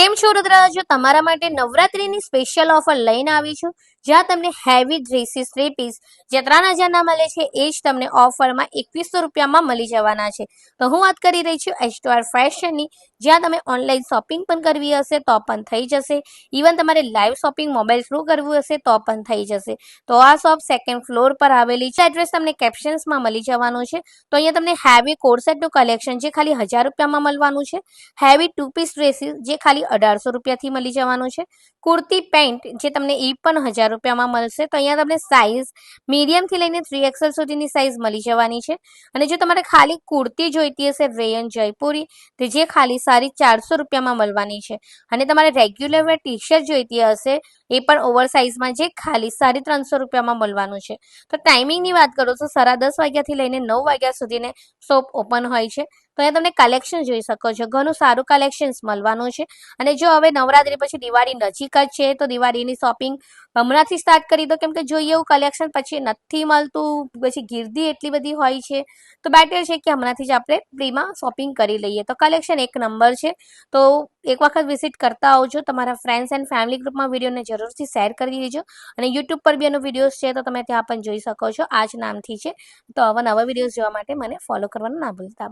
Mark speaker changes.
Speaker 1: કેમ છો રુદ્રા? જો તમારા માટે નવરાત્રીની સ્પેશિયલ ઓફર લઈને આવી છું, જ્યાં તમને હેવી ડ્રેસીસ 3 પીસ જે 3000ના મળે છે એ જ તમને ઓફરમાં 2100 રૂપિયામાં મળી જવાના છે. તો હું વાત કરી રહી છું એચ2આર ફેશનની, જ્યાં તમે ઓનલાઈન શોપિંગ પણ કરવી હશે તો પણ થઈ જશે. ઇવન તમારે લાઈવ શોપિંગ મોબાઈલ થ્રુ કરવું હશે તો પણ થઈ જશે. તો આ શોપ સેકન્ડ ફ્લોર પર આવેલી છે. એડ્રેસ તમને કેપ્શન્સમાં મળી જવાનું છે. તો અહીંયા તમને હેવી કોર્સેટનું કલેક્શન જે ખાલી 1000 રૂપિયામાં મળવાનું છે. હેવી 2 પીસ ડ્રેસીસ જે ખાલી 1800 રૂપિયાથી મળી જવાનું છે. કુર્તી પેન્ટ જે તમને એ પણ 1000 રૂપિયામાં મળશે. તો અહીંયા તમને સાઇઝ મીડિયમથી લઈને 3XL સુધીની સાઇઝ મળી જવાની છે. અને જો તમારે ખાલી કુર્તી જોઈતી હશે રેયન જયપુરી, તે જે ખાલી સારી 400 રૂપિયામાં મળવાની છે. અને તમારે રેગ્યુલર વેર ટી શર્ટ જોઈતી હશે એ પણ ઓવર સાઇઝમાં, જે ખાલી 350 રૂપિયામાં મળવાનું છે. તો ટાઈમિંગની વાત કરું તો 10:30 વાગ્યાથી લઈને 9 વાગ્યા સુધીને શોપ ઓપન હોય છે. તો અહીંયા તમે કલેક્શન જોઈ શકો છો, ઘણું સારું કલેક્શન્સ મળવાનું છે. અને જો હવે નવરાત્રી પછી દિવાળી નજીક જ છે તો દિવાળીની શોપિંગ હમણાંથી સ્ટાર્ટ કરી દો, કેમ કે જોઈએ એવું કલેક્શન પછી નથી મળતું, પછી ગીર્દી એટલી બધી હોય છે. તો બેટર છે કે હમણાંથી જ આપણે ફ્રીમાં શોપિંગ કરી લઈએ. તો કલેક્શન એક નંબર છે. તો એક વખત વિઝિટ કરતા આવજો. તમારા ફ્રેન્ડ્સ એન્ડ ફેમિલી ગ્રુપમાં વિડીયોને જરૂરથી શેર કરી દેજો. અને યુટ્યુબ પર બી એનો વિડીયોઝ છે તો તમે ત્યાં પણ જોઈ શકો છો. આ જ નામથી છે. તો આવા નવા વિડીયોઝ જોવા માટે મને ફોલો કરવાનું ના ભૂલતા.